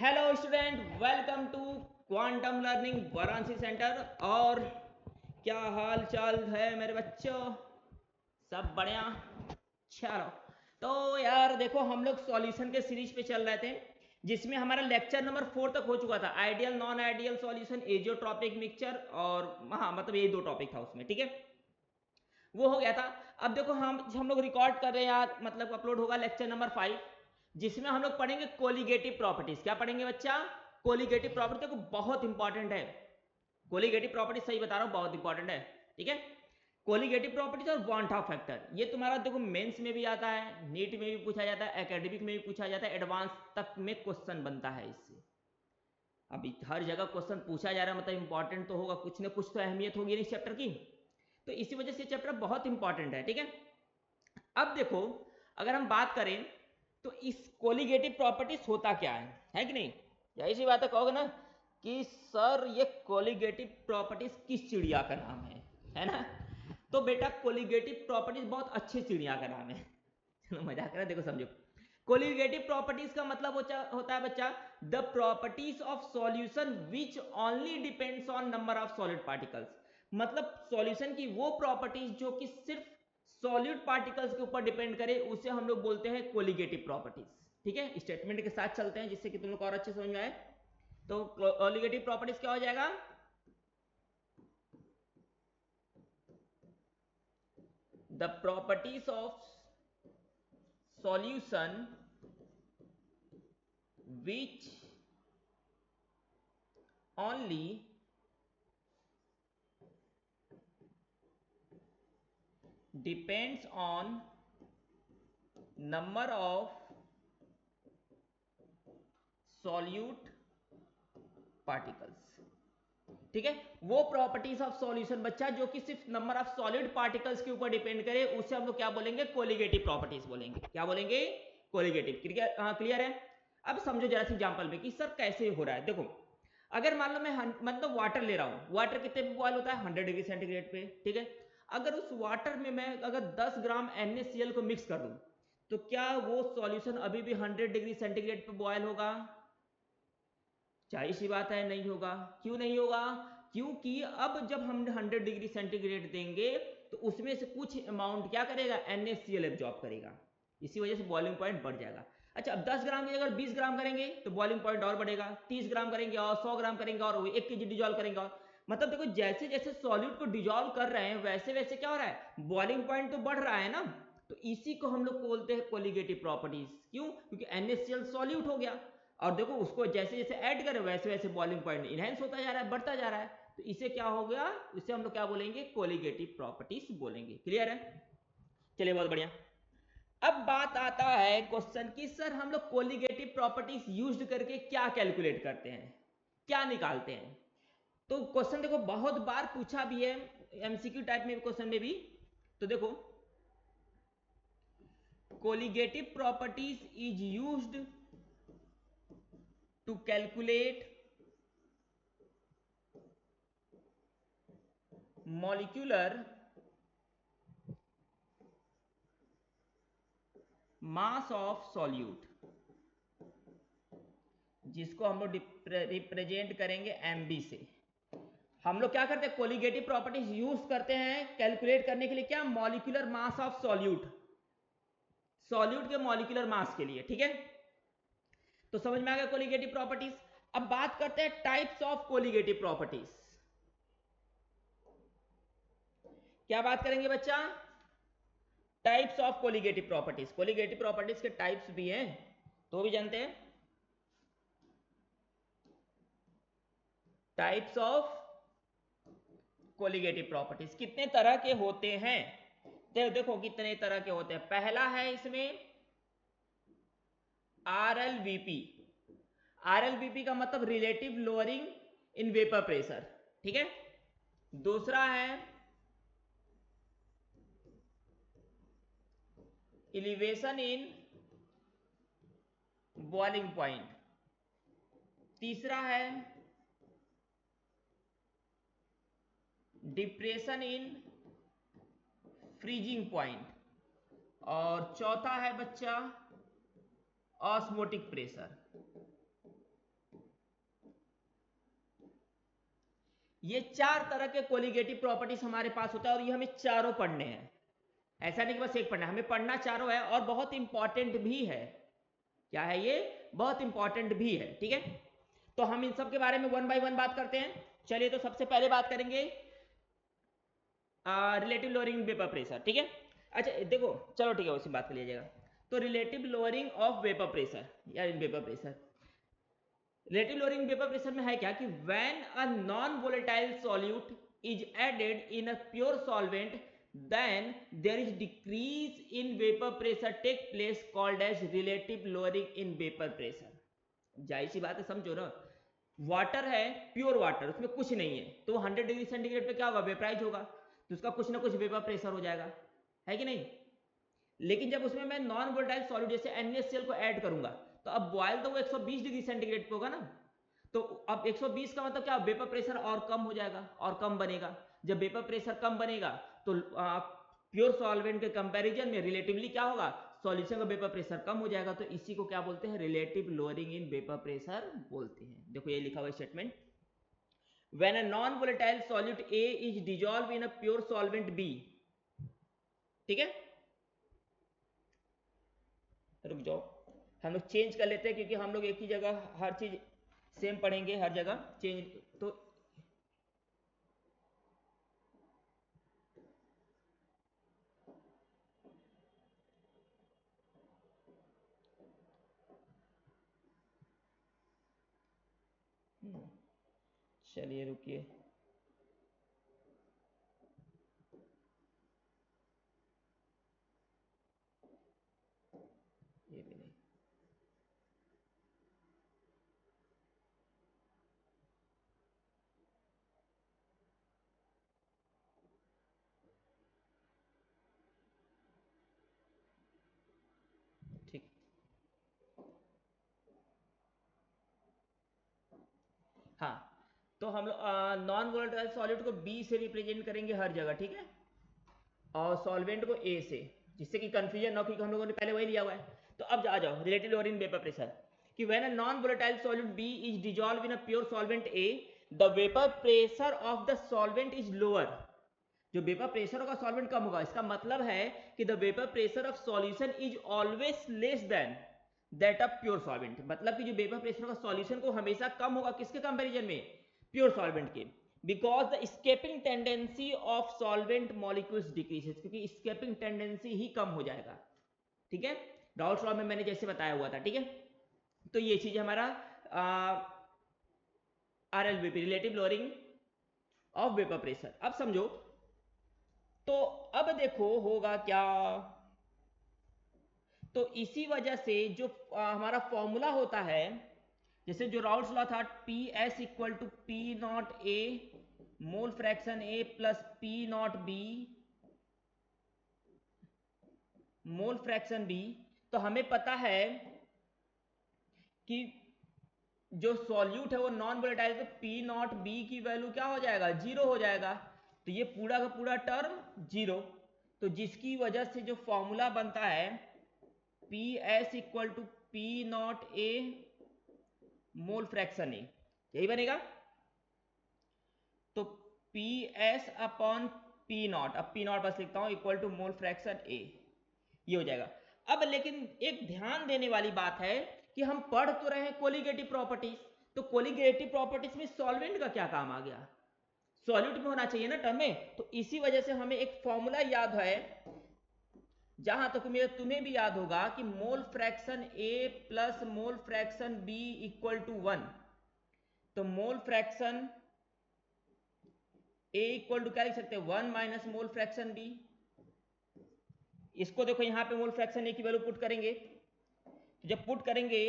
Hello student, welcome to quantum learning Varanasi centre. और क्या हाल चाल है मेरे बच्चों? सब बढ़िया। चलो, तो यार देखो, हम लोग सॉल्यूशन के सीरीज पे चल रहे थे, जिसमें हमारा लेक्चर नंबर 4 तक हो चुका था। Ideal, non ideal solution, azeotropic mixture, और हाँ मतलब ये दो टॉपिक था उसमें, ठीक है, वो हो गया था। अब देखो, हम लोग रिकॉर्ड कर रहे हैं यार, मतलब अपलोड होगा लेक्चर नंबर 5, जिसमें हम लोग पढ़ेंगे कोलिगेटिव प्रॉपर्टीज। क्या पढ़ेंगे बच्चा? Colligative property. देखो बहुत इंपॉर्टेंट है कोलिगेटिव प्रॉपर्टीज, सही बता रहा हूँ, बहुत इंपॉर्टेंट है। ठीक है, कोलिगेटिव प्रॉपर्टीज और वांट ऑफ फैक्टर, ये तुम्हारा देखो मेंस में भी आता है, नीट में भी पूछा जाता है, एकेडमिक में भी पूछा जाता है, एडवांस तक में क्वेश्चन बनता है इससे। अभी हर जगह क्वेश्चन पूछा जा रहा है, मतलब इंपॉर्टेंट तो होगा, कुछ ना कुछ तो अहमियत होगी इस चैप्टर की। तो इसी वजह से चैप्टर बहुत इंपॉर्टेंट है। ठीक है, अब देखो, अगर हम बात करें तो इस कोलिगेटिव प्रॉपर्टीज होता क्या है कि नहीं? यही सी बात है, कहोगे ना कि सर ये कोलिगेटिव प्रॉपर्टीज किस चिड़िया का नाम है ना? तो बेटा, कोलिगेटिव प्रॉपर्टीज बहुत अच्छी चिड़िया का नाम है। चलो मजाक कर रहा है, देखो समझो। कोलिगेटिव प्रॉपर्टीज का मतलब होता है बच्चा, the properties of solution which only depends on number of solid particles. मतलब सॉल्यूशन की वो प्रॉपर्टीज जो कि सिर्फ सॉलिड पार्टिकल्स के ऊपर डिपेंड करे, उसे हम लोग बोलते हैं कोलिगेटिव प्रॉपर्टीज। ठीक है, स्टेटमेंट के साथ चलते हैं जिससे कि तुम लोग को और अच्छे समझ में आए। तो कोलिगेटिव प्रॉपर्टीज क्या हो जाएगा? The properties of solution which only depends on number of solute particles। ठीक है, वो प्रॉपर्टीज ऑफ सॉल्यूशन बच्चा जो कि सिर्फ नंबर ऑफ सॉलिड पार्टिकल्स के ऊपर डिपेंड करे, उसे हम लोग क्या बोलेंगे? कोलिगेटिव प्रॉपर्टीज बोलेंगे। क्या बोलेंगे? कोलिगेटिव। क्लियर है? अब समझो जरा सी एग्जांपल में कि सर कैसे हो रहा है। देखो, अगर मान लो मैं मतलब वाटर ले रहा हूं, वाटर कितने पे बॉयल होता है? 100 डिग्री सेंटीग्रेड पे। ठीक है, अगर उस वाटर में मैं अगर 10 ग्राम NaCl को मिक्स कर दूं, तो क्या वो सॉल्यूशन अभी भी 100 डिग्री सेंटीग्रेड पे बॉयल होगा? जाहिर सी बात है नहीं होगा। क्यों नहीं होगा? क्योंकि अब जब हम 100 डिग्री सेंटीग्रेड देंगे तो उसमें से कुछ अमाउंट क्या करेगा? NaCl एब्जॉर्ब करेगा। इसी वजह से बॉइलिंग पॉइंट बढ़ जाएगा। अच्छा, अब 10 ग्राम की जगह 20 ग्राम करेंगे तो बॉइलिंग पॉइंट और बढ़ेगा। 30 ग्राम करेंगे और 100 ग्राम करेंगे और 1 kg डिजॉल्व करेंगे और, मतलब देखो, जैसे जैसे सॉल्यूट को डिजॉल्व कर रहे हैं वैसे वैसे क्या हो रहा है? बॉइलिंग पॉइंट तो बढ़ रहा है ना। तो इसी को हम लोग बोलते हैं कोलिगेटिव प्रॉपर्टीज। क्यों? क्योंकि NaCl सॉल्यूट हो गया, और देखो उसको जैसे जैसे ऐड करें वैसे वैसे बॉइलिंग पॉइंट इनहेंस होता जा रहा है, बढ़ता जा रहा है। तो इसे क्या हो गया? इसे हम लोग क्या बोलेंगे? कोलिगेटिव प्रॉपर्टीज बोलेंगे। क्लियर है? चलिए, बहुत बढ़िया। अब बात आता है क्वेश्चन की, सर हम लोग कोलिगेटिव प्रॉपर्टीज यूज करके क्या कैलकुलेट करते हैं, क्या निकालते हैं? तो क्वेश्चन देखो बहुत बार पूछा भी है, MCQ टाइप में क्वेश्चन में भी। तो देखो, colligative properties is used to calculate molecular mass of solute, जिसको हम लोग रिप्रेजेंट करेंगे MB से। हम लोग क्या करते हैं? कोलिगेटिव प्रॉपर्टीज यूज करते हैं कैलकुलेट करने के लिए, क्या? Molecular mass of solute, solute के मॉलिक्यूलर मास के लिए। ठीक है, तो समझ में आ गया कोलिगेटिव प्रॉपर्टीज। अब बात करते हैं टाइप्स ऑफ कोलिगेटिव प्रॉपर्टीज। क्या बात करेंगे बच्चा? Types of colligative properties. Colligative properties के टाइप्स भी हैं, तो भी जानते हैं। टाइप्स ऑफ कोलिगेटिव प्रॉपर्टीज कितने तरह के होते हैं? देखो कितने तरह के होते हैं। पहला है इसमें RLVP। RLVP का मतलब relative lowering in vapour pressure. ठीक है, दूसरा है एलिवेशन इन बॉइलिंग पॉइंट। तीसरा है डिप्रेशन इन फ्रीजिंग पॉइंट। और चौथा है बच्चा ऑस्मोटिक प्रेशर। ये 4 तरह के कोलिगेटिव प्रॉपर्टीज हमारे पास होता है और ये हमें चारों पढ़ने हैं। ऐसा नहीं कि बस एक पढ़ना, हमें पढ़ना चारों है और बहुत इंपॉर्टेंट भी है। क्या है ये? बहुत इंपॉर्टेंट भी है। ठीक है, तो हम इन सब के बारे में वन बाय वन बात करते हैं। चलिए, तो सबसे पहले बात करेंगे रिलेटिव लोअरिंग वेपर प्रेशर। ठीक है, अच्छा देखो, चलो ठीक है, उसी बात कर लीजिएगा। तो relative lowering of vapour pressure या in vapour pressure, relative lowering vapour pressure में है क्या कि when a non volatile solute is added in a pure solvent then there is decrease in vapour pressure take place called as relative lowering in vapour pressure. जाहिर सी बात है, समझो ना, वाटर है, प्योर वाटर, उसमें कुछ नहीं है, तो 100 डिग्री सेंटीग्रेड पे क्या होगा? वेपराइज होगा, तो उसका कुछ ना कुछ वेपर प्रेशर हो जाएगा, है कि नहीं? लेकिन जब उसमें मैं नॉन वोलेटाइल सॉल्यूट जैसे NaCl को ऐड करूंगा, तो अब बॉयल तो वो 120 डिग्री सेंटीग्रेड पे होगा ना, तो अब 120 का मतलब क्या? वेपर प्रेशर और कम हो जाएगा और कम बनेगा। जब वेपर प्रेशर कम बनेगा तो प्योर सॉल्वेंट के कंपैरिजन में रिलेटिवली क्या होगा? सॉल्यूशन का वेपर प्रेशर कम हो जाएगा, तो इसी को क्या बोलते हैं? Relative lowering in vapour pressure बोलते हैं। देखो ये लिखा हुआ statement, when a non volatile solute A is dissolve in a pure solvent B। ठीक है, रुक जाओ, हम लोग चेंज कर लेते हैं क्योंकि हम लोग एक ही जगह हर चीज सेम पढ़ेंगे, हर जगह चेंज तो चलिए रुकिए, ये भी नहीं, ठीक। हाँ, तो हम लोग नॉन वोलेटाइल सॉल्यूट को बी से रिप्रेजेंट करेंगे हर जगह, ठीक है, और सॉल्वेंट को ए से, जिससे कि कंफ्यूजन ना हो, क्योंकि हम लोगों ने पहले वही लिया हुआ है। तो अब आ जाओ रिलेटिव लोअरिंग वेपर प्रेशर, कि when a non volatile solute B is dissolve in a pure solvent a the vapour pressure of the solvent is lower. जो वेपर प्रेशर होगा सॉल्वेंट कम होगा, इसका मतलब है कि the vapour pressure of solution is always less than that of pure solvent. मतलब कि जो वेपर प्रेशर होगा सॉल्यूशन को हमेशा कम होगा, किसके कंपैरिजन में? प्योर सॉल्वेंट के। Because the escaping tendency of solvent molecules decreases, क्योंकि स्केपिंग टेंडेंसी ही कम हो जाएगा। ठीक है, राउल्ट लॉ में मैंने जैसे बताया हुआ था। ठीक है, तो ये चीज हमारा RLVP, relative lowering of vapour pressure. अब समझो, तो अब देखो होगा क्या, तो इसी वजह से जो हमारा फॉर्मूला होता है, जैसे जो राउल्ट्स लॉ था, PS equal to P not A mole fraction A plus P not B mole fraction B, तो हमें पता है कि जो सॉल्यूट है वो नॉन वोलेटाइल, तो P नॉट B की वैल्यू क्या हो जाएगा? 0 हो जाएगा, तो ये पूरा का पूरा टर्म 0, तो जिसकी वजह से जो फॉर्मूला बनता है PS equal to P not A mole fraction A, यही बनेगा। तो PS अपॉन P नॉट, अब P नॉट बस लिखता हूं, equal to mole fraction A, ये हो जाएगा। अब लेकिन एक ध्यान देने वाली बात है कि हम पढ़ तो रहे हैं कोलिगेटिव प्रॉपर्टीज, तो कोलिगेटिव प्रॉपर्टीज में सॉल्वेंट का क्या काम आ गया? सॉल्यूट में होना चाहिए ना टर्म में, तो इसी वजह से हमें एक फॉर्मूला याद है, जहां तक तुम्हें भी याद होगा कि mole fraction A plus mole fraction B equal to 1। तो mole fraction A equal to क्या लिख सकते हैं? 1 माइनस मोल फ्रैक्शन B। इसको देखो, यहां पे मोल फ्रैक्शन A की वैल्यू पुट करेंगे, तो जब पुट करेंगे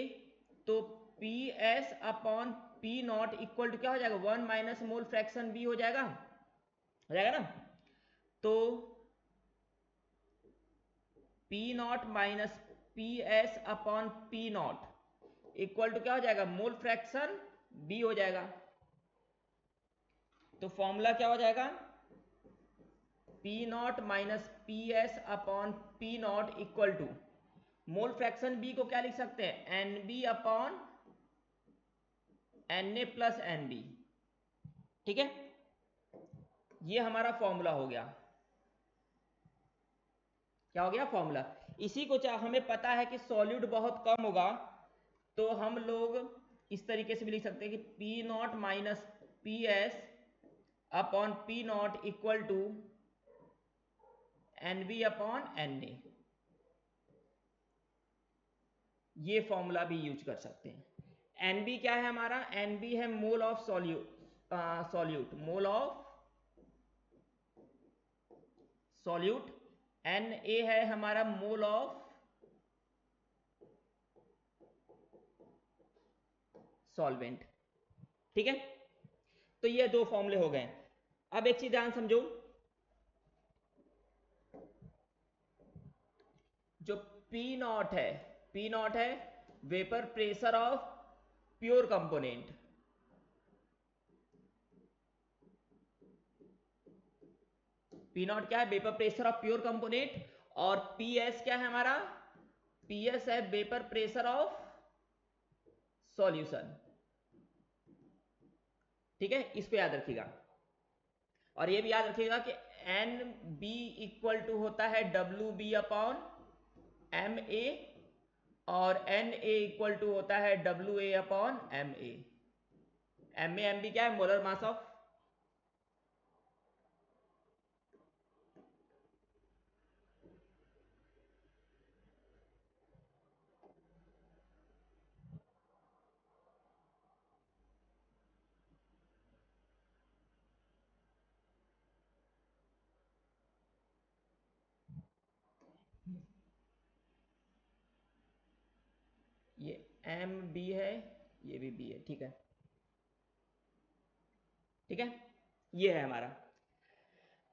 तो PS upon P not equal to क्या हो जाएगा? 1 माइनस मोल फ्रैक्शन B हो जाएगा, ना? तो P not minus PS upon P not equal to क्या हो जाएगा? मोल फ्रैक्शन B हो जाएगा। तो फॉर्मूला क्या हो जाएगा? P not minus PS upon P not equal to mole fraction B को क्या लिख सकते हैं? NB upon Na plus NB। ठीक है, ये हमारा फॉर्मूला हो गया। क्या हो गया? फॉर्मूला। इसी को हमें पता है कि सॉल्यूट बहुत कम होगा, तो हम लोग इस तरीके से भी लिख सकते हैं कि P not minus P S upon P not equal to N B upon N A. ये फॉर्मूला भी यूज कर सकते हैं। एन बी क्या है हमारा? एन बी है mole of solute, mole of solute. N A है हमारा मोल ऑफ सॉल्वेंट। ठीक है, तो ये दो फॉर्मूले हो गए। अब एक चीज ध्यान समझो, जो पी नॉट है, पी नॉट है vapour pressure of pure component. P not क्या है? Vapour pressure of pure component. और पी एस क्या है हमारा? पी एस है वेपर प्रेशर ऑफ सॉल्यूशन। ठीक है, इसको याद रखिएगा। और ये भी याद रखिएगा कि एन बी इक्वल टू होता है W B upon M A, और एन ए इक्वल टू होता है W A upon M A. M A M B क्या है? Molar mass of. ये एम बी है, ये भी बी है। ठीक है, ठीक है, ये है हमारा।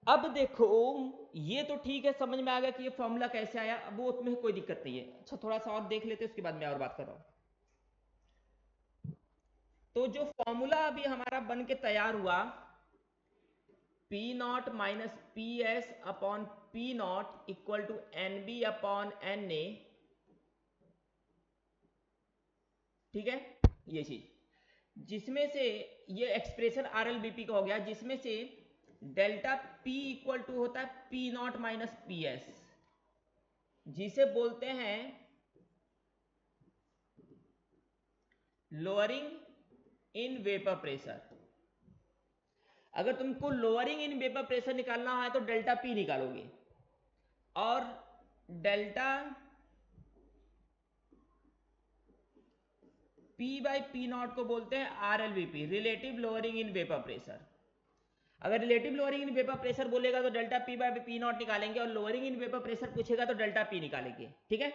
अब देखो, ये तो ठीक है, समझ में आ गया कि ये फॉर्मूला कैसे आया। अब वो उसमें कोई दिक्कत नहीं है। अच्छा, थोड़ा सा और देख लेते हैं, उसके बाद मैं और बात कर रहा हूं। तो जो फॉर्मूला अभी हमारा बन के तैयार हुआ, P not minus P S upon P not equal to N B upon N A. ठीक है, ये चीज जिसमें से ये expression R L B P का हो गया, जिसमें से डेल्टा पी इक्वल टू होता है P not minus P S, जिसे बोलते हैं लोअरिंग इन वेपर प्रेशर। अगर तुमको लोअरिंग इन वेपर प्रेशर निकालना है तो डेल्टा पी निकालोगे, और delta P by P naught को बोलते हैं R L V P, relative lowering in vapour pressure. अगर relative lowering in vapour pressure बोलेगा तो delta P by P naught निकालेंगे, और लोअरिंग इन वेपर प्रेशर पूछेगा तो डेल्टा पी निकालेंगे। ठीक है,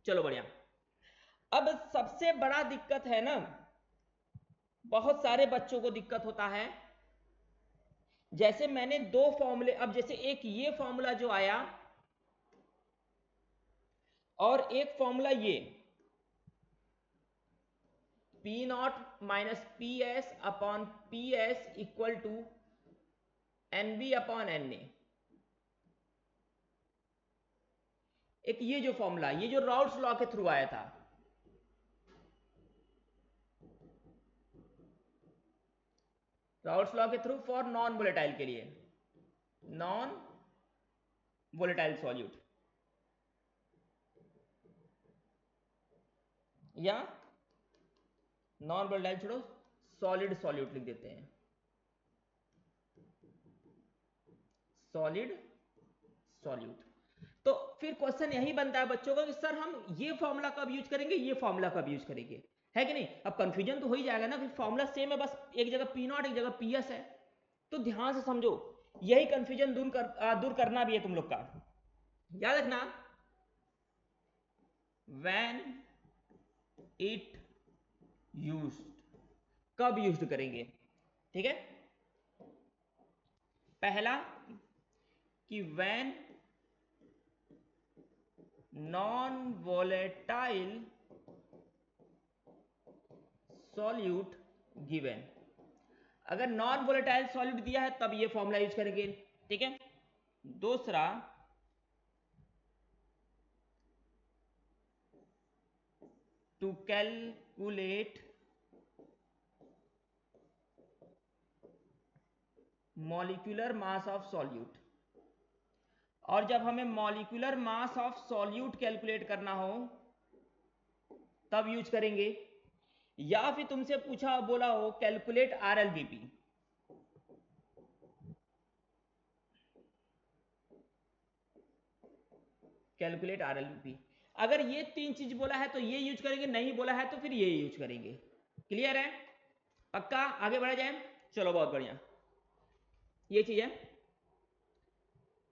चलो बढ़िया। अब सबसे बड़ा दिक्कत है ना, बहुत सारे बच्चों को दिक्कत होता है, जैसे मैंने दो फॉर्मूले, अब जैसे एक ये फॉर्मूला जो आया और एक फॉर्मूला ये P not minus P S upon P S equal to N B upon N A. एक ये जो फॉर्मूला, ये जो राउल्ट्स लॉ के थ्रू आया था, राउल्ट्स लॉ के थ्रू फॉर नॉन वोलेटाइल के लिए, नॉन वोलेटाइल सॉल्यूट, या नॉन वोलेटाइल छोड़ो, सॉलिड सॉल्यूट लिख देते हैं, सॉलिड सॉल्यूट। तो फिर क्वेश्चन यही बनता है बच्चों का कि सर हम ये फॉर्मूला कब यूज करेंगे, ये फॉर्मूला कब यूज करेंगे, है कि नहीं? अब कंफ्यूजन तो हो ही जाएगा ना, कि फॉर्मूला सेम है, बस एक जगह पी नॉट एक जगह पी एस है। तो ध्यान से समझो, यही कंफ्यूजन दूर करना भी है तुम लोग का। याद रखना, व्हेन इट यूज्ड, कब यूज्ड करेंगे। ठीक है, पहला कि when non volatile solute given. अगर नॉन वोलेटाइल सॉल्यूट दिया है तब ये फॉर्मूला यूज करेंगे। ठीक है, दूसरा to calculate molecular mass of solute. और जब हमें molecular mass of solute calculate करना हो तब यूज करेंगे, या फिर तुमसे पूछा बोला हो कैलकुलेट आरएलबीपी, कैलकुलेट आरएलबीपी, अगर ये तीन चीज बोला है तो ये यूज करेंगे, नहीं बोला है तो फिर ये यूज करेंगे। क्लियर है? पक्का? आगे बढ़ा जाए? चलो बहुत बढ़िया, ये चीज है।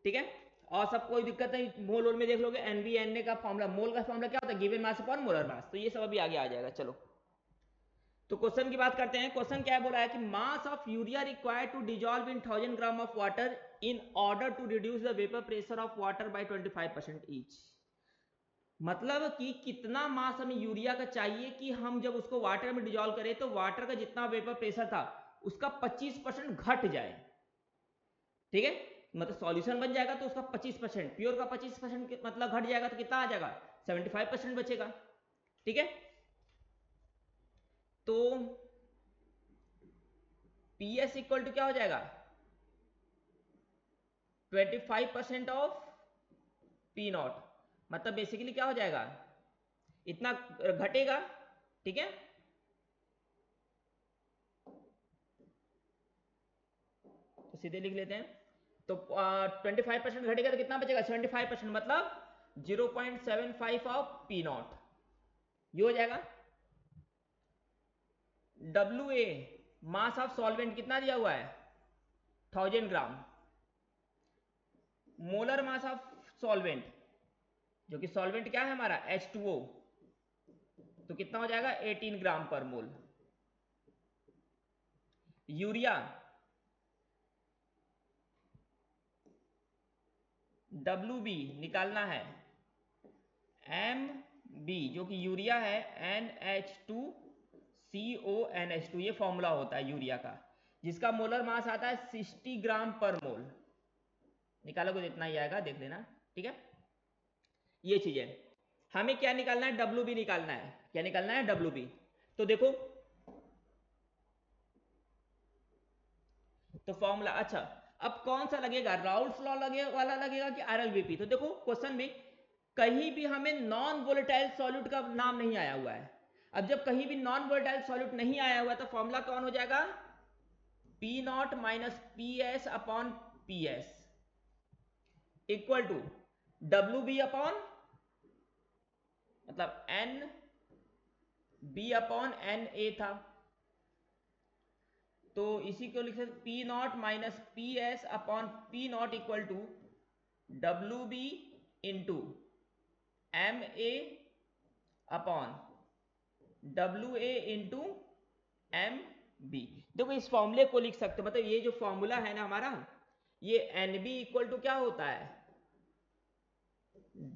ठीक है, और सब कोई दिक्कत नहीं, मोल वोल में देख लोगे, एनबी एनए का फॉर्मूला, मोल का फॉर्मूला क्या होता है, given mass upon molar mass, तो ये सब अभी आगे आ जाएगा। चलो तो क्वेश्चन की बात करते हैं। क्वेश्चन क्या है, बोला है कि mass of urea required to dissolve in 1000 gram of water in order to reduce the vapour pressure of water by 25% each. मतलब कि कितना मास हमें यूरिया का चाहिए कि हम जब उसको वाटर में डिजॉल्व करें तो वाटर का जितना वेपर प्रेशर था उसका 25% घट जाए। ठीक है, मतलब सॉल्यूशन बन जाएगा तो उसका 25%, प्योर का 25% मतलब घट जाएगा तो कितना आ जाएगा, 75% बचेगा। ठीक है, तो PS इक्वल टू क्या हो जाएगा, 25% ऑफ P नॉट, मतलब बेसिकली क्या हो जाएगा, इतना घटेगा। ठीक है, तो सीधे लिख लेते हैं, तो 25% घटेगा तो कितना बचेगा, 75%, मतलब 0.75 ऑफ P नॉट, ये हो जाएगा। WA मास ऑफ सॉल्वेंट कितना दिया हुआ है, 1000 ग्राम। मोलर मास ऑफ सॉल्वेंट, जो कि सॉल्वेंट क्या है हमारा, H2O, तो कितना हो जाएगा, 18 ग्राम पर मोल। यूरिया WB निकालना है, MB जो कि यूरिया है, NH2CONH2, ये फॉर्मूला होता है यूरिया का, जिसका मोलर मास आता है 60 ग्राम पर मोल। निकालोगे तो इतना ही आएगा, देख लेना। ठीक है, ये चीज है। हमें क्या निकालना है, WB निकालना है। क्या निकालना है, WB। तो देखो, तो फॉर्मूला, अच्छा अब कौन सा लगेगा, राउल्स लॉ वाला लगेगा कि आरएलबीपी। तो देखो क्वेश्चन में कहीं भी हमें नॉन वोलेटाइल सॉल्यूट का नाम नहीं आया हुआ है। अब जब कहीं भी नॉन वोलेटाइल सॉल्यूट नहीं आया हुआ तो फॉर्मूला कौन हो जाएगा, P not minus P S upon P S equal to WB upon, मतलब NB अपॉन NA था, तो इसी को लिख सकते P not minus P S upon P not equal to WB into MA upon WA into MB। देखो इस फॉर्मूले को लिख सकते हो, मतलब ये जो फॉर्मूला है ना हमारा, ये NB इक्वल टू क्या होता है,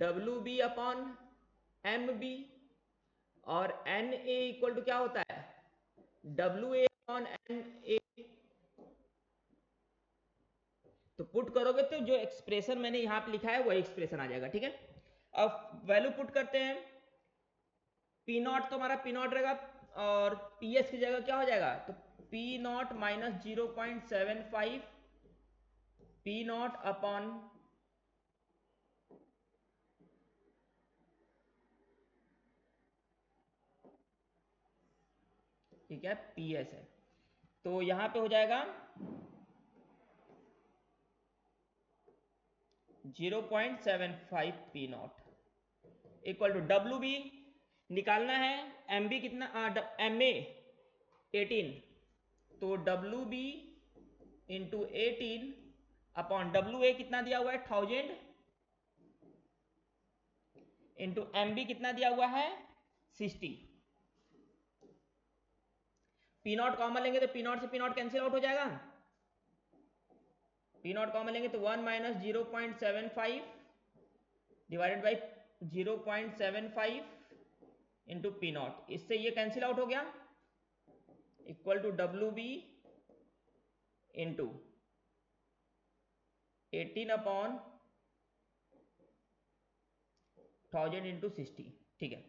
WB अपॉन MB, और NA इक्वल टू क्या होता है, WA अपॉन NA। तो पुट करोगे तो जो एक्सप्रेशन मैंने यहां पे लिखा है वही एक्सप्रेशन आ जाएगा। ठीक है, अब वैल्यू पुट करते हैं। पी नॉट तो हमारा पी नॉट रहेगा, और पी एस की जगह क्या हो जाएगा, तो P not minus 0.75 P not upon ठीक है पी एस है, तो यहां पे हो जाएगा 0.75 P not equal to WB निकालना है, MB कितना, MA 18, तो WB इंटू 18 अपॉन WA कितना दिया हुआ है 1000 इंटू MB कितना दिया हुआ है 60। पी नॉट कॉमन लेंगे तो पी नॉट से पी नॉट कैंसिल आउट हो जाएगा, पी नॉट कॉमन लेंगे तो 1 minus 0.75 divided by 0.75 into P not, इससे ये कैंसिल आउट हो गया, equal to WB into 18 upon 1000 into 60। ठीक है,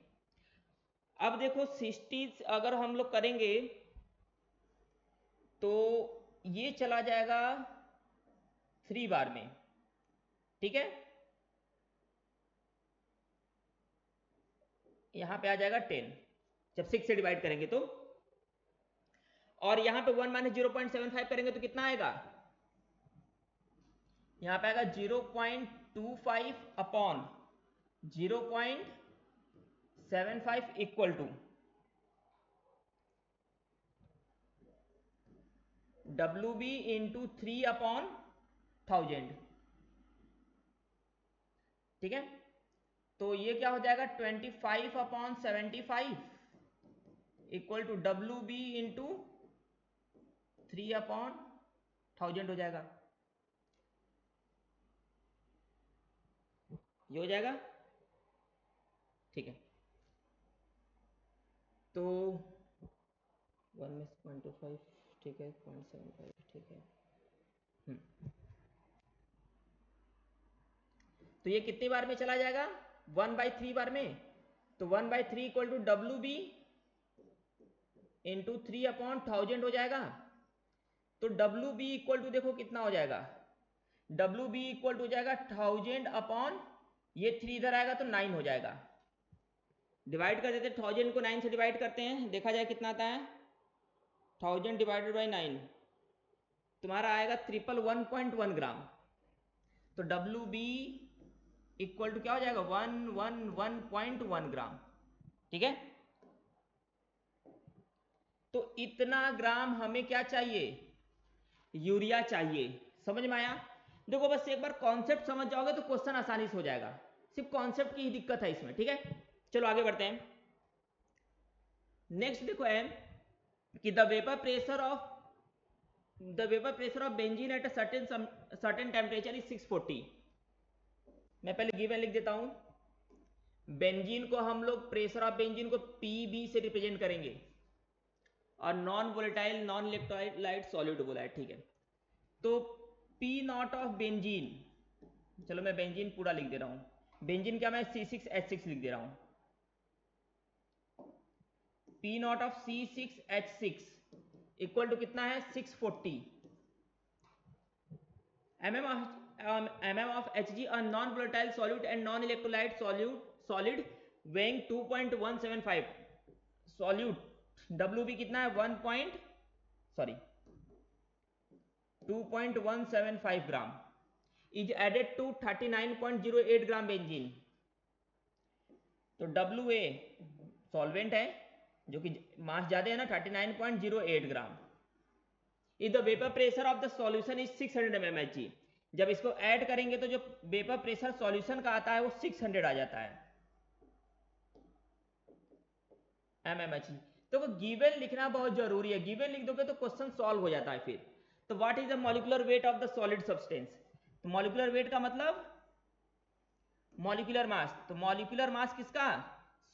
अब देखो 60 अगर हम लोग करेंगे तो ये चला जाएगा 3 बार में, ठीक है। यहां पे आ जाएगा 10 जब 6 से डिवाइड करेंगे तो, और यहां पे 1 माइनस 0.75 करेंगे तो कितना आएगा, यहां पे आएगा 0.25 upon 0.75 equal to WB into 3 upon 1000, ठीक है। तो ये क्या हो जाएगा 25 upon 75 equal to WB into 3 upon 1000 हो जाएगा, ये हो जाएगा, ठीक है। तो 1 में 0.25, ठीक है, 0.75, ठीक है। तो ये कितनी बार में चला जाएगा, 1/3 बार में। तो 1/3 equal to WB into 3 upon 1000 हो जाएगा। तो WB इक्वल टू देखो कितना हो जाएगा, WB इक्वल टू हो जाएगा 1000 अपॉन, ये 3 इधर आएगा तो 9 हो जाएगा। डिवाइड कर देते, 1000 को 9 से डिवाइड करते हैं, देखा जाए कितना आता है, 1000 डिवाइडेड बाई 9 तुम्हारा आएगा 111.1 ग्राम। तो WB इक्वल टू क्या हो जाएगा 111.1 ग्राम, ठीक है। तो इतना ग्राम हमें क्या चाहिए, यूरिया चाहिए। समझ में आया। देखो बस एक बार कॉन्सेप्ट समझ जाओगे तो क्वेश्चन आसानी से हो जाएगा, सिर्फ कॉन्सेप्ट की ही दिक्कत है इसमें, ठीक है। चलो आगे बढ़ते हैं। नेक्स्ट देखो है कि the vapour pressure of benzene at a certain temperature is 640। मैं पहले गिवन लिख देता हूं। बेंजीन को हम लोग, प्रेशर ऑफ बेंजीन को PB से रिप्रेजेंट करेंगे, और non volatile non electrolyte solid बोला है, ठीक है। तो P नॉट ऑफ बेंजीन, चलो मैं बेंजीन पूरा लिख दे रहा हूं। बेंजीन क्या, मैं C6H6 लिख दे रहा हूं। P not of C6H6 equal to कितना है 640 mm of Hg, a non volatile solute and non electrolyte solid weighing 2.175, solute WB कितना है 2.175 gram is added to 39.08 gram benzene. तो WA सॉल्वेंट है जो कि मास ज्यादा है ना, 39.08 gram. If the vapour pressure of the solution is 600 mmHg, जब इसको ऐड करेंगे तो जो वेपर प्रेशर सॉल्यूशन का आता है वो 600 आ जाता है mmHg। तो वो गिवन लिखना बहुत जरूरी है, गिवन लिख दोगे तो क्वेश्चन सॉल्व हो जाता है फिर। तो what is the molecular weight of the solid substance, तो मॉलिक्यूलर वेट का मतलब मॉलिक्यूलर मास। तो मॉलिक्यूलर मास किसका,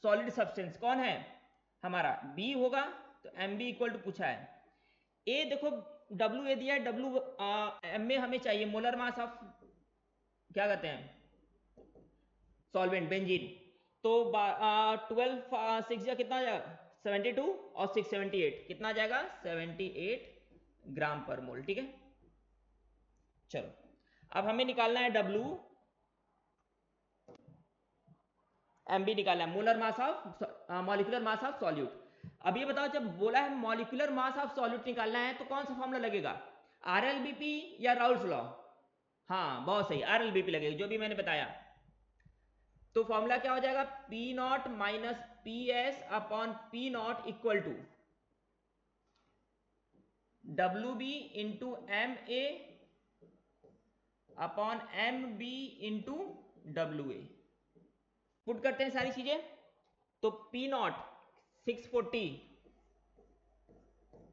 सॉलिड सब्सटेंस कौन है हमारा, B होगा। तो MB इक्वल टू पूछा है, ए देखो WA दिया है, MA हमें चाहिए मोलर मास ऑफ क्या कहते हैं सॉल्वेंट बेंजीन। तो 12 6 या कितना आ जाएगा 72 और 6 78 कितना आ जाएगा 78 ग्राम पर मोल, ठीक है। चलो अब हमें निकालना है MB निकालना है, molar mass of molecular mass of solute. अब ये बताओ जब बोला है मॉलिक्यूलर मास ऑफ सॉल्यूट निकालना है तो कौन सा फॉर्मूला लगेगा, RLBP या राउल्स लॉ। हाँ बहुत सही, RLBP लगेगा जो भी मैंने बताया। तो फॉर्मूला क्या हो जाएगा P not minus PS upon P not equal to WB into MA upon MB into WA। Put करते हैं सारी चीजें। तो P not 640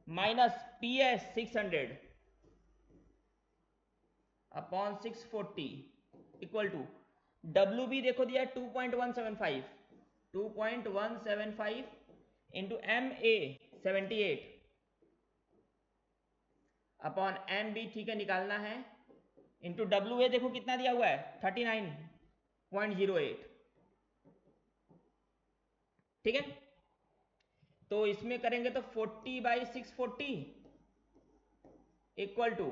minus PS 600 upon 640 equal to WB देखो दिया 2.175 इंटू MA 78 अपॉन MB, ठीक है निकालना है, इंटू WA देखो कितना दिया हुआ है 39.08, ठीक है। तो इसमें करेंगे तो 40/640 इक्वल टू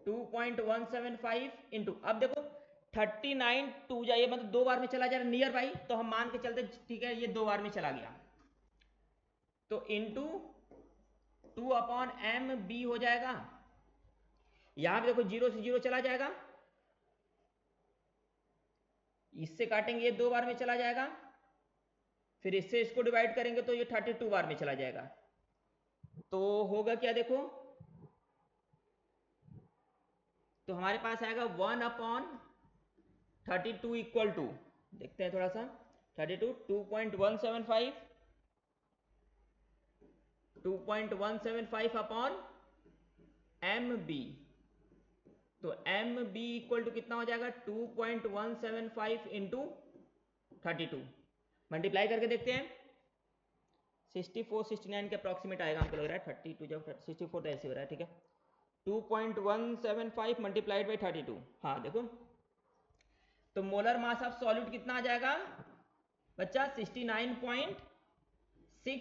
2.175 इंटू, अब देखो 39 टू जाइए मतलब 2 बार में चला जा रहा नियर बाई, तो हम मान के चलते ठीक है ये 2 बार में चला गया, तो इंटू 2/m/b हो जाएगा। यहां पे देखो 0 से 0 चला जाएगा, इससे काटेंगे ये 2 बार में चला जाएगा, फिर इससे इसको डिवाइड करेंगे तो ये 32 बार में चला जाएगा। तो होगा क्या देखो, तो हमारे पास आएगा 1/32 इक्वल टू, देखते हैं थोड़ा सा, 32 2.175 अपॉन mb, तो mb इक्वल टू कितना हो जाएगा 2.175 इंटू 32, मल्टीप्लाई करके देखते हैं 64 69 के अप्रॉक्सीमेट आएगा हमको लग रहा है, 32 जब 64 तो ऐसे हो रहा है, ठीक है 2.175 मल्टीप्लाइड बाई 32, हाँ देखो तो मोलर मास ऑफ सॉल्यूट कितना आ जाएगा बच्चा 69.6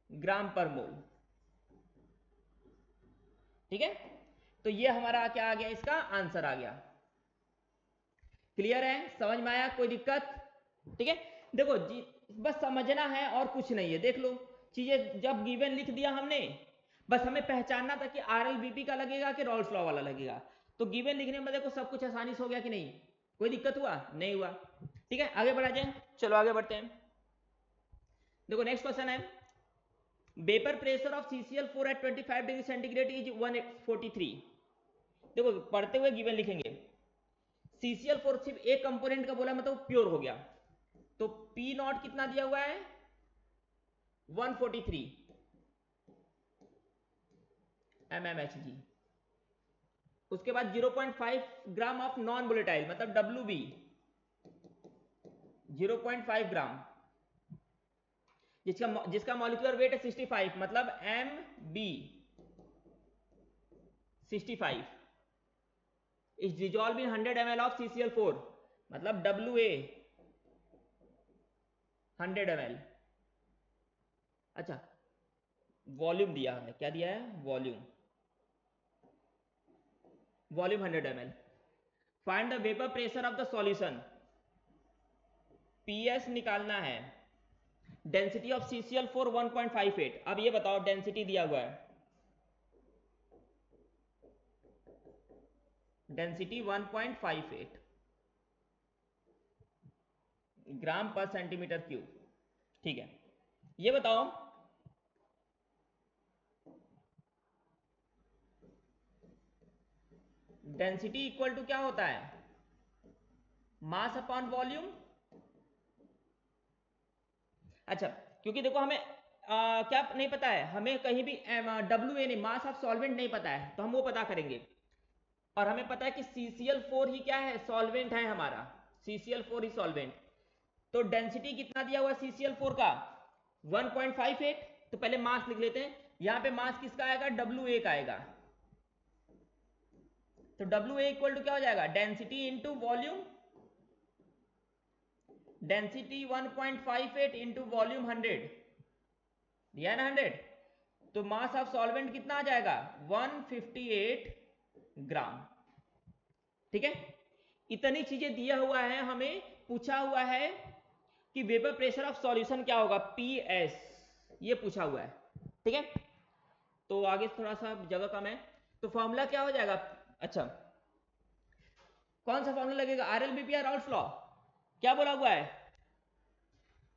ग्राम पर मोल, ठीक है। तो ये हमारा क्या आ गया, इसका आंसर आ गया। क्लियर है, समझ में आया, कोई दिक्कत, ठीक है। देखो जी बस समझना है और कुछ नहीं है, देख लो चीजें, जब गिवन लिख दिया हमने, बस हमें पहचानना था कि RLBP का लगेगा कि रॉल्स लॉ वाला लगेगा, तो गिवन लिखने में देखो सब कुछ आसानी से हो गया कि नहीं, कोई दिक्कत हुआ नहीं हुआ, ठीक है। आगे बढ़ा जाए, चलो आगे बढ़ते हैं। देखो नेक्स्ट क्वेश्चन है, vapour pressure of CCl4 at 25 degree centigrade is 143। देखो पढ़ते हुए गिवन लिखेंगे, CCl4 सिर्फ एक कंपोनेंट का बोला मतलब प्योर हो गया, तो P नॉट कितना दिया हुआ है 143 mmHg, उसके बाद 0.5 ग्राम ऑफ नॉन वोलेटाइल मतलब WB 0.5 ग्राम, जिसका मॉलिक्यूलर वेट है 65 मतलब MB 65 is dissolve in 100 ml of CCl4 मतलब WA 100 ml। अच्छा वॉल्यूम दिया है, क्या दिया है volume 100 ml। Find the vapour pressure of the solution, PS निकालना है, डेंसिटी ऑफ CCl4 1.58। अब ये बताओ डेंसिटी दिया हुआ है, डेंसिटी 1.58 ग्राम पर सेंटीमीटर क्यूब, ठीक है। ये बताओ डेंसिटी इक्वल टू क्या होता है, मास अपॉन वॉल्यूम। अच्छा क्योंकि देखो हमें क्या नहीं पता है, हमें कहीं भी WA नहीं, मास ऑफ सॉल्वेंट नहीं पता है, तो हम वो पता करेंगे, और हमें पता है कि CCl4 ही क्या है सॉल्वेंट है हमारा, CCl4 ही सॉल्वेंट, तो डेंसिटी कितना दिया हुआ CCl4 का 1.58, तो पहले मास लिख लेते हैं, यहां पे मास किसका आएगा WA का आएगा, तो WA इक्वल टू क्या हो जाएगा density into volume, density 1.58 into volume 100 दिया ना 100, तो मास ऑफ सॉल्वेंट कितना आ जाएगा 158 ग्राम, ठीक है। इतनी चीजें दिया हुआ है, हमें पूछा हुआ है कि वेपर प्रेशर ऑफ सॉल्यूशन क्या होगा PS, ये पूछा हुआ है, ठीक है। तो आगे थोड़ा सा जगह कम है, तो फॉर्मूला क्या हो जाएगा, अच्छा कौन सा फॉर्मूला लगेगा RLBP या रॉल्स लॉ, क्या बोला हुआ है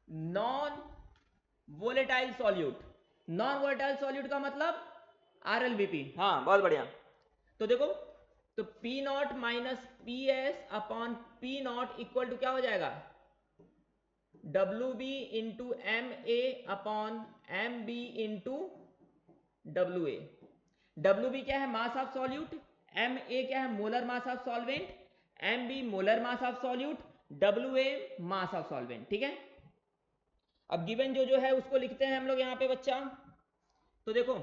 non volatile solute, non volatile solute का मतलब RLBP, हाँ बहुत बढ़िया। तो देखो तो P not minus PS upon P not equal to क्या हो जाएगा WB into MA upon MB into WA। WB क्या है मास ऑफ सॉल्यूट, MA क्या है molar mass of solvent, MB molar mass of solute, WA mass of solvent, ठीक है। अब गिवन जो है उसको लिखते हैं हम लोग यहाँ पे बच्चा, तो देखो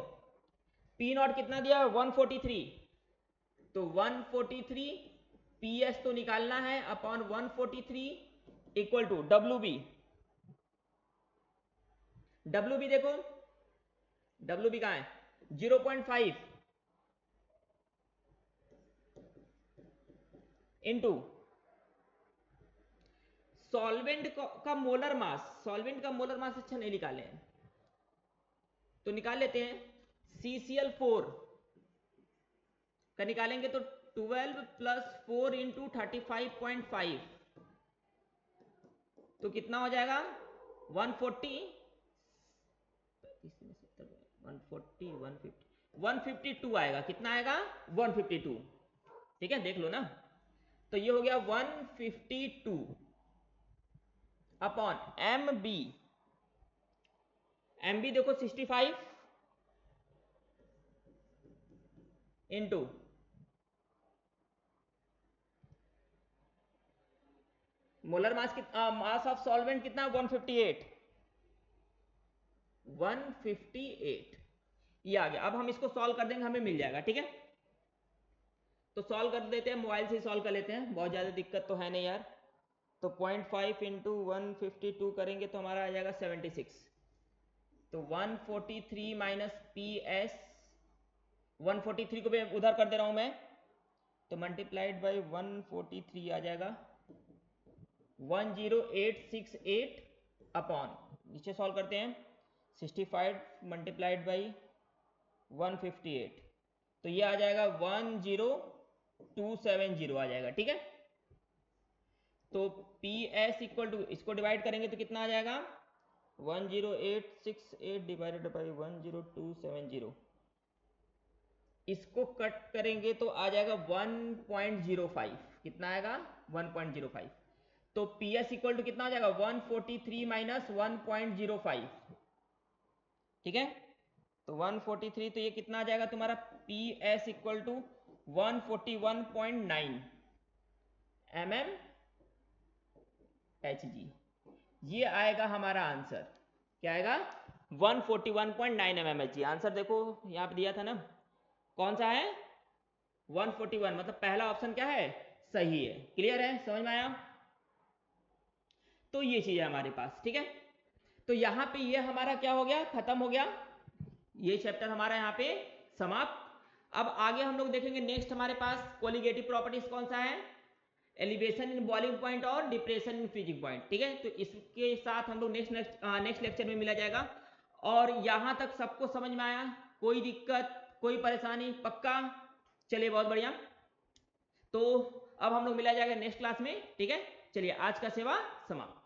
P नॉट कितना दिया 143, तो 143 PS तो निकालना है upon 143 equal to WB, WB देखो डब्ल्यू बी कहाँ है, 0.5 इंटू सॉल्वेंट का मोलर मास, सॉल्वेंट का मोलर मास अच्छा नहीं निकाले हैं तो निकाल लेते हैं, CCl4 का निकालेंगे तो 12 + 4 × 35.5 तो कितना हो जाएगा 140 152 आएगा, कितना आएगा 152, ठीक है देख लो ना। तो ये हो गया 152 अपॉन MB, MB देखो 65 into molar mass mass of solvent कितना 158 ये आ गया। अब हम इसको सॉल्व कर देंगे, हमें मिल जाएगा, ठीक है। तो सॉल्व कर देते हैं, मोबाइल से ही सॉल्व कर लेते हैं, बहुत ज़्यादा दिक्कत तो है नहीं यार। तो 0.5 × 152 करेंगे तो हमारा आ जाएगा 76। तो 143 माइनस PS, 143 को भी उधर कर दे रहा हूँ मैं, तो मल्टीप्लाइड बाई 143 आ जाएगा 10868 अपॉन, नीचे सॉल्व करते हैं, 65 मल्टीप्लाइड बाई 158, तो ये आ जाएगा 10270 आ जाएगा, ठीक है। तो PS इक्वल टू, इसको डिवाइड करेंगे तो कितना आ जाएगा 10868 डिवाइडेड बाई 10270, इसको कट करेंगे तो आ जाएगा 1.05, कितना आएगा 1.05। तो PS इक्वल टू कितना हो जाएगा 143 माइनस 1.05, ठीक है। तो 143, तो ये कितना आ जाएगा तुम्हारा PS इक्वल टू 141.9 mmHg, ये आएगा हमारा आंसर, क्या आएगा 141.9 mmHg। आंसर देखो यहाँ पे दिया था ना, कौन सा है 141, मतलब पहला ऑप्शन क्या है सही है। क्लियर है, समझ में आया। तो ये चीज है हमारे पास, ठीक है। तो यहाँ पे ये हमारा क्या हो गया, खत्म हो गया, ये चैप्टर हमारा यहाँ पे समाप्त। अब आगे हम लोग देखेंगे नेक्स्ट हमारे पास कोलिगेटिव प्रॉपर्टीज कौन सा है, एलिवेशन इन बॉइलिंग पॉइंट और डिप्रेशन इन फ्रीजिंग पॉइंट, ठीक है। तो इसके साथ हम लोग नेक्स्ट लेक्चर में मिला जाएगा। और यहाँ तक सबको समझ में आया, कोई दिक्कत कोई परेशानी, पक्का, चलिए बहुत बढ़िया। तो अब हम लोग मिला जाएगा नेक्स्ट क्लास में, ठीक है। चलिए आज का सेवा समाप्त।